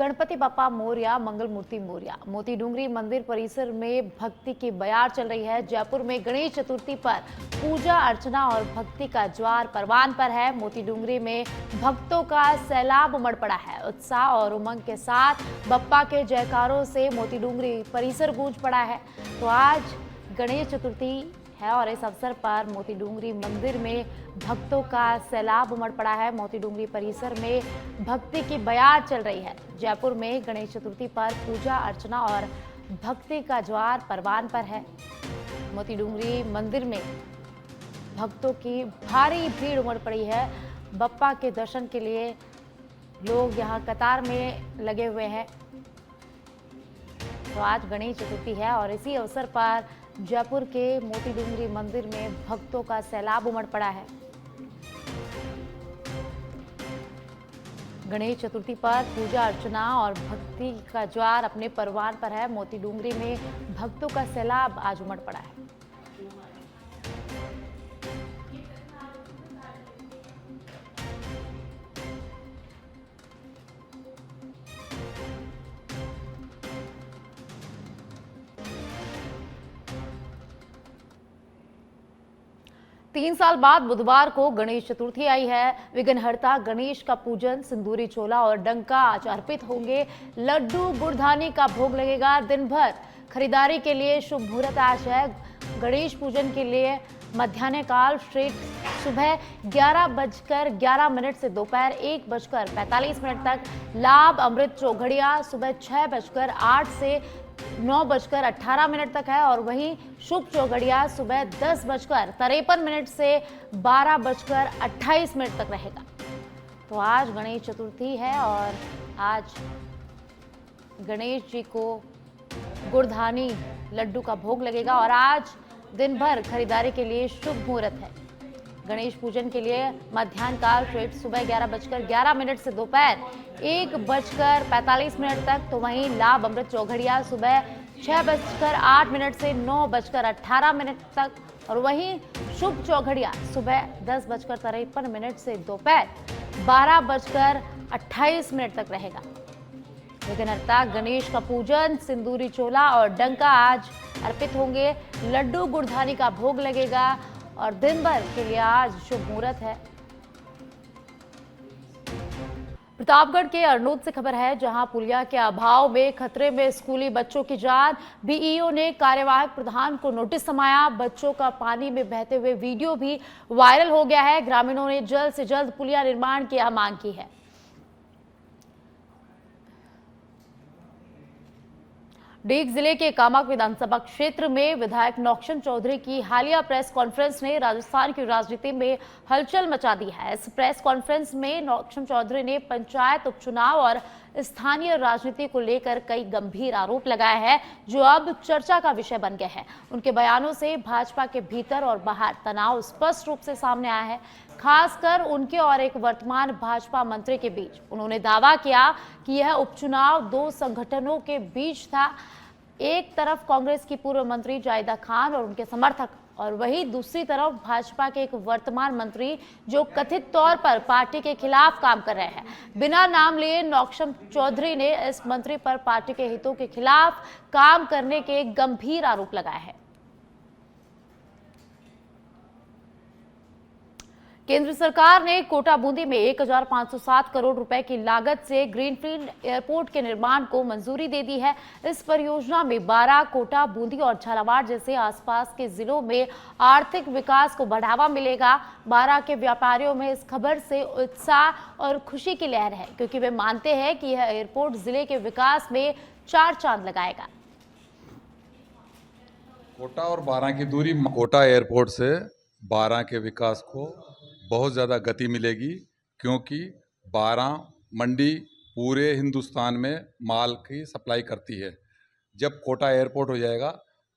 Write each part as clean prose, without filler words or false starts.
गणपति बप्पा मोरया, मंगल मूर्ति मोरया। मोती डूंगरी मंदिर परिसर में भक्ति की बयार चल रही है। जयपुर में गणेश चतुर्थी पर पूजा अर्चना और भक्ति का ज्वार परवान पर है। मोती डूंगरी में भक्तों का सैलाब उमड़ पड़ा है। उत्साह और उमंग के साथ बप्पा के जयकारों से मोती डूंगरी परिसर गूंज पड़ा है। तो आज गणेश चतुर्थी है और इस अवसर पर मोती डूंगरी मंदिर में भक्तों का सैलाब उमड़ पड़ा है। मोती डूंगरी परिसर में भक्ति की बयार चल रही है। जयपुर में गणेश चतुर्थी पर पूजा अर्चना और भक्ति का ज्वार परवान पर है। मोती डूंगरी मंदिर में भक्तों की भारी भीड़ उमड़ पड़ी है। बप्पा के दर्शन के लिए लोग यहाँ कतार में लगे हुए हैं। तो आज गणेश चतुर्थी है और इसी अवसर पर जयपुर के मोती डूंगरी मंदिर में भक्तों का सैलाब उमड़ पड़ा है। गणेश चतुर्थी पर पूजा अर्चना और भक्ति का ज्वार अपने परवान पर है। मोती डूंगरी में भक्तों का सैलाब आज उमड़ पड़ा है। 3 साल बाद बुधवार को गणेश चतुर्थी आई है। विघ्नहर्ता गणेश का पूजन, सिंदूरी चोला और डंका आज अर्पित होंगे। लड्डू गुड़धानी का भोग लगेगा। दिन भर खरीदारी के लिए शुभ मुहूर्त आज है। गणेश पूजन के लिए मध्याह्न काल श्रेष्ठ सुबह 11:11 से दोपहर 1:45 तक। लाभ अमृत चौघड़िया सुबह 6:08 से 9:18 तक है और वहीं शुभ चौघड़िया सुबह 10:53 से 12:28 तक रहेगा। तो आज गणेश चतुर्थी है और आज गणेश जी को गुड़धानी लड्डू का भोग लगेगा और आज दिन भर खरीदारी के लिए शुभ मुहूर्त है। गणेश पूजन के लिए मध्याह्न काल श्रेष्ठ सुबह 11:11 से दोपहर 1:45 तक। तो वहीं लाभ अमृत चौघड़िया सुबह 6:08 से 9:18 तक और वहीं शुभ चौघड़िया सुबह 10:53 से दोपहर 12:28 तक रहेगा। विघ्नहर्ता गणेश का पूजन, सिंदूरी चोला और डंका आज अर्पित होंगे। लड्डू गुड़धानी का भोग लगेगा और दिन भर के लिए आज शुभ मुहूर्त है। प्रतापगढ़ के अरनोद से खबर है, जहां पुलिया के अभाव में खतरे में स्कूली बच्चों की जान। बीईओ ने कार्यवाहक प्रधान को नोटिस समाया। बच्चों का पानी में बहते हुए वीडियो भी वायरल हो गया है। ग्रामीणों ने जल्द से जल्द पुलिया निर्माण की मांग की है। डीग जिले के कामाक विधानसभा क्षेत्र में विधायक नौक्षम चौधरी की हालिया प्रेस कॉन्फ्रेंस ने राजस्थान की राजनीति में हलचल मचा दी है। इस प्रेस कॉन्फ्रेंस में नौक्षम चौधरी ने पंचायत उपचुनाव और स्थानीय राजनीति को लेकर कई गंभीर आरोप लगाए हैं, जो अब चर्चा का विषय बन गए हैं। उनके बयानों से भाजपा के भीतर और बाहर तनाव स्पष्ट रूप से सामने आया है, खासकर उनके और एक वर्तमान भाजपा मंत्री के बीच। उन्होंने दावा किया कि यह उपचुनाव दो संगठनों के बीच था, एक तरफ कांग्रेस की पूर्व मंत्री जायदा खान और उनके समर्थक, और वहीं दूसरी तरफ भाजपा के एक वर्तमान मंत्री जो कथित तौर पर पार्टी के खिलाफ काम कर रहे हैं। बिना नाम लिए नौक्षम चौधरी ने इस मंत्री पर पार्टी के हितों के खिलाफ काम करने के गंभीर आरोप लगाए हैं। केंद्र सरकार ने कोटा बूंदी में 1507 करोड़ रुपए की लागत से ग्रीनफील्ड एयरपोर्ट के निर्माण को मंजूरी दे दी है। इस परियोजना में 12 कोटा, बूंदी और झालावाड़ जैसे आसपास के जिलों में आर्थिक विकास को बढ़ावा मिलेगा। 12 के व्यापारियों में इस खबर से उत्साह और खुशी की लहर है, क्योंकि वे मानते हैं कि यह एयरपोर्ट जिले के विकास में 4 चांद लगाएगा। कोटा और 12 की दूरी, कोटा एयरपोर्ट से 12 के विकास को बहुत ज़्यादा गति मिलेगी, क्योंकि 12 मंडी पूरे हिंदुस्तान में माल की सप्लाई करती है। जब कोटा एयरपोर्ट हो जाएगा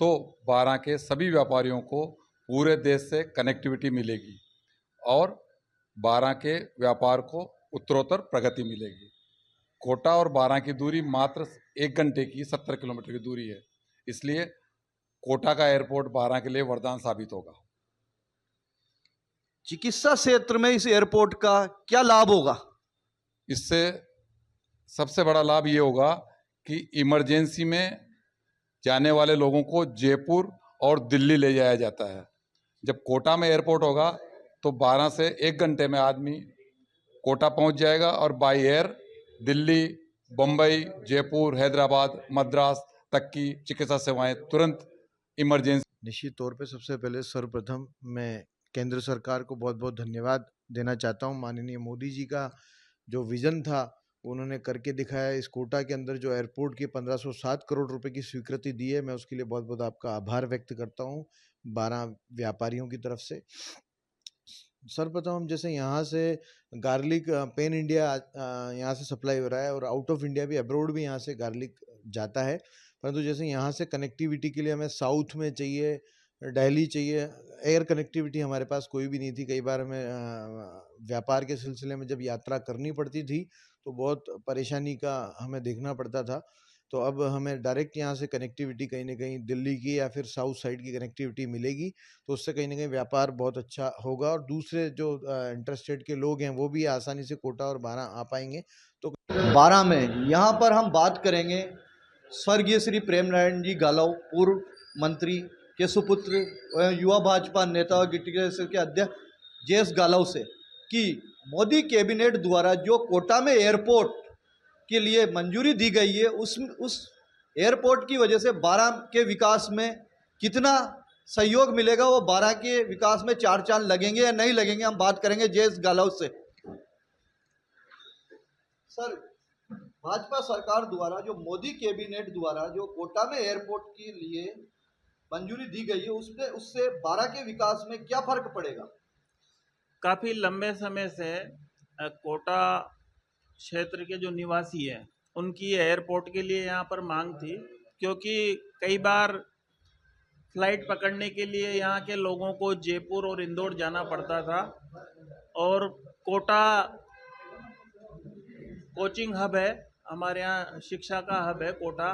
तो 12 के सभी व्यापारियों को पूरे देश से कनेक्टिविटी मिलेगी और 12 के व्यापार को उत्तरोत्तर प्रगति मिलेगी। कोटा और 12 की दूरी मात्र 1 घंटे की 70 किलोमीटर की दूरी है, इसलिए कोटा का एयरपोर्ट 12 के लिए वरदान साबित होगा। चिकित्सा क्षेत्र में इस एयरपोर्ट का क्या लाभ होगा? इससे सबसे बड़ा लाभ ये होगा कि इमरजेंसी में जाने वाले लोगों को जयपुर और दिल्ली ले जाया जाता है। जब कोटा में एयरपोर्ट होगा तो 12 से 1 घंटे में आदमी कोटा पहुंच जाएगा और बाई एयर दिल्ली, बम्बई, जयपुर, हैदराबाद, मद्रास तक की चिकित्सा सेवाएं तुरंत इमरजेंसी। निश्चित तौर पे सबसे पहले सर्वप्रथम मैं केंद्र सरकार को बहुत बहुत धन्यवाद देना चाहता हूं। माननीय मोदी जी का जो विजन था उन्होंने करके दिखाया। इस कोटा के अंदर जो एयरपोर्ट की 1507 करोड़ रुपए की स्वीकृति दी है, मैं उसके लिए बहुत बहुत आपका आभार व्यक्त करता हूं 12 व्यापारियों की तरफ से। सर्वप्रथम हम जैसे यहाँ से गार्लिक पेन इंडिया यहाँ से सप्लाई हो रहा है और आउट ऑफ इंडिया भी, अब्रोड भी यहाँ से गार्लिक जाता है, परंतु जैसे यहाँ से कनेक्टिविटी के लिए हमें साउथ में चाहिए, दिल्ली चाहिए, एयर कनेक्टिविटी हमारे पास कोई भी नहीं थी। कई बार हमें व्यापार के सिलसिले में जब यात्रा करनी पड़ती थी तो बहुत परेशानी का हमें देखना पड़ता था। तो अब हमें डायरेक्ट यहाँ से कनेक्टिविटी कहीं ना कहीं दिल्ली की या फिर साउथ साइड की कनेक्टिविटी मिलेगी, तो उससे कहीं ना कहीं व्यापार बहुत अच्छा होगा और दूसरे जो इंटरस्टेट के लोग हैं वो भी आसानी से कोटा और 12 आ पाएंगे। तो 12 में यहाँ पर हम बात करेंगे स्वर्गीय श्री प्रेम नारायण जी गालव, पूर्व मंत्री के सुपुत्र एवं युवा भाजपा नेता और गिट्टी के अध्यक्ष जेएस गालव से, कि मोदी कैबिनेट द्वारा जो कोटा में एयरपोर्ट के लिए मंजूरी दी गई है उस एयरपोर्ट की वजह से 12 के विकास में कितना सहयोग मिलेगा, वो 12 के विकास में 4 चांद लगेंगे या नहीं लगेंगे, हम बात करेंगे जेएस गालव से। सर, भाजपा सरकार द्वारा जो मोदी कैबिनेट द्वारा जो कोटा में एयरपोर्ट के लिए मंजूरी दी गई है उससे 12 के विकास में क्या फर्क पड़ेगा? काफ़ी लंबे समय से कोटा क्षेत्र के जो निवासी हैं उनकी एयरपोर्ट के लिए यहाँ पर मांग थी, क्योंकि कई बार फ्लाइट पकड़ने के लिए यहाँ के लोगों को जयपुर और इंदौर जाना पड़ता था और कोटा कोचिंग हब है, हमारे यहाँ शिक्षा का हब है कोटा।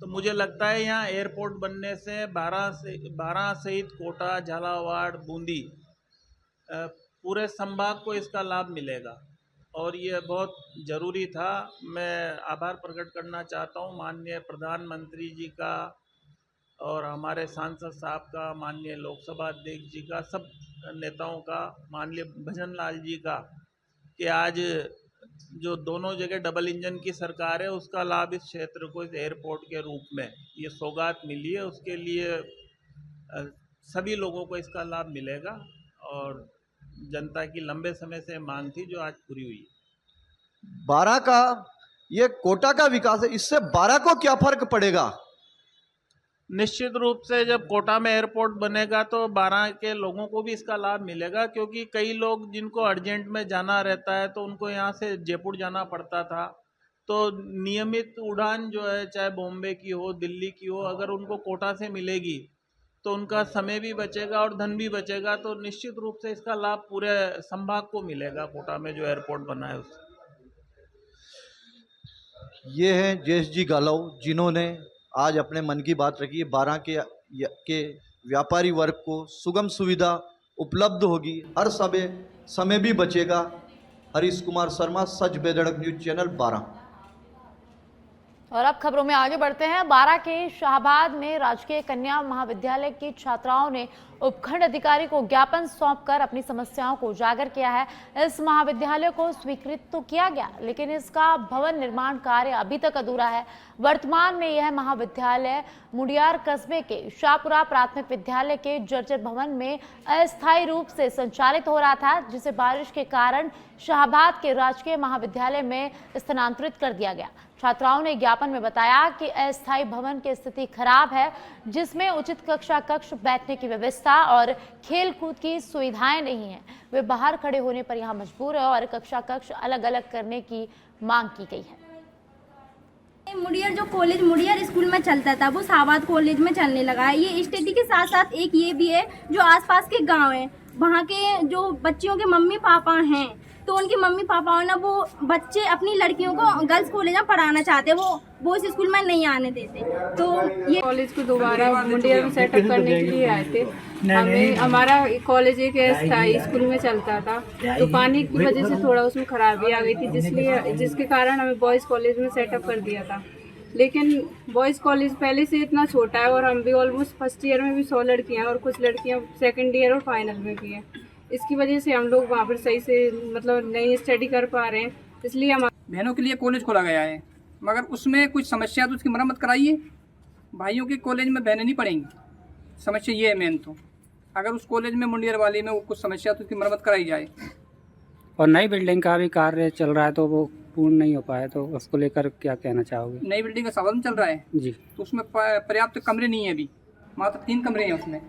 तो मुझे लगता है यहाँ एयरपोर्ट बनने से 12 सहित कोटा, झालावाड़, बूंदी पूरे संभाग को इसका लाभ मिलेगा और ये बहुत ज़रूरी था। मैं आभार प्रकट करना चाहता हूँ माननीय प्रधानमंत्री जी का और हमारे सांसद साहब का, माननीय लोकसभा अध्यक्ष जी का, सब नेताओं का, माननीय भजन लाल जी का, कि आज जो दोनों जगह डबल इंजन की सरकार है उसका लाभ इस क्षेत्र को इस एयरपोर्ट के रूप में ये सौगात मिली है, उसके लिए सभी लोगों को इसका लाभ मिलेगा और जनता की लंबे समय से मांग थी जो आज पूरी हुई। 12 का ये कोटा का विकास है, इससे 12 को क्या फर्क पड़ेगा? निश्चित रूप से जब कोटा में एयरपोर्ट बनेगा तो 12 के लोगों को भी इसका लाभ मिलेगा, क्योंकि कई लोग जिनको अर्जेंट में जाना रहता है तो उनको यहाँ से जयपुर जाना पड़ता था। तो नियमित उड़ान जो है, चाहे बॉम्बे की हो, दिल्ली की हो, अगर उनको कोटा से मिलेगी तो उनका समय भी बचेगा और धन भी बचेगा। तो निश्चित रूप से इसका लाभ पूरे संभाग को मिलेगा कोटा में जो एयरपोर्ट बना है उससे। ये हैं जेएस जी गालव, जिन्होंने आज अपने मन की बात रखी है। 12 के व्यापारी वर्ग को सुगम सुविधा उपलब्ध होगी, हर समय भी बचेगा। हरीश कुमार शर्मा, सच बेधड़क न्यूज चैनल 12। और अब खबरों में आगे बढ़ते हैं। 12 के शाहबाद में राजकीय कन्या महाविद्यालय की छात्राओं ने उपखंड अधिकारी को ज्ञापन सौंपकर अपनी समस्याओं को उजागर किया है। इस महाविद्यालय को स्वीकृत तो किया गया, लेकिन इसका भवन निर्माण कार्य अभी तक अधूरा है। वर्तमान में यह महाविद्यालय मुडियार कस्बे के शाहपुरा प्राथमिक विद्यालय के जर्जर भवन में अस्थायी रूप से संचालित हो रहा था, जिसे बारिश के कारण शाहबाद के राजकीय महाविद्यालय में स्थानांतरित कर दिया गया। छात्राओं ने ज्ञापन में बताया कि अस्थायी भवन की स्थिति खराब है, जिसमें उचित कक्षा कक्ष, बैठने की व्यवस्था और खेल कूद की सुविधाएं नहीं है। वे बाहर खड़े होने पर यहां मजबूर है और कक्षा कक्ष अलग अलग करने की मांग की गई है। मुडियर जो कॉलेज मुडियर स्कूल में चलता था वो शाहबाद कॉलेज में चलने लगा है। ये स्थिति के साथ साथ एक ये भी है, जो आसपास के गांव हैं, वहाँ के जो बच्चियों के मम्मी पापा हैं तो उनके मम्मी पापा ना वो बच्चे अपनी लड़कियों को गर्ल्स कॉलेज में पढ़ाना चाहते, वो इस स्कूल में नहीं आने देते। तो ये कॉलेज को दोबारा मुंडिया में सेटअप करने के लिए आए थे। हमें हमारा कॉलेज एक स्थायी स्कूल में चलता था, तो पानी की वजह से थोड़ा उसमें खराबी आ गई थी, जिसके कारण हमें बॉयज़ कॉलेज में सेटअप कर दिया था। लेकिन बॉयज़ कॉलेज पहले से इतना छोटा है और हम भी ऑलमोस्ट फर्स्ट ईयर में भी 100 लड़कियाँ हैं और कुछ लड़कियाँ सेकंड ईयर और फाइनल में भी हैं। इसकी वजह से हम लोग वहाँ पर सही से मतलब नहीं स्टडी कर पा रहे हैं, इसलिए हम बहनों के लिए कॉलेज खोला गया है, मगर उसमें कुछ समस्या तो उसकी मरम्मत कराइए। भाइयों के कॉलेज में बहनें नहीं पढ़ेंगी, समस्या ये है मेन। तो अगर उस कॉलेज में मुंडियर वाले में कुछ समस्या तो उसकी मरम्मत कराई जाए। और नई बिल्डिंग का भी कार्य चल रहा है तो वो पूर्ण नहीं हो पाया, तो उसको लेकर क्या कहना चाहोगे? नई बिल्डिंग का साधन चल रहा है जी, तो उसमें पर्याप्त कमरे नहीं है, अभी मात्र 3 कमरे हैं उसमें।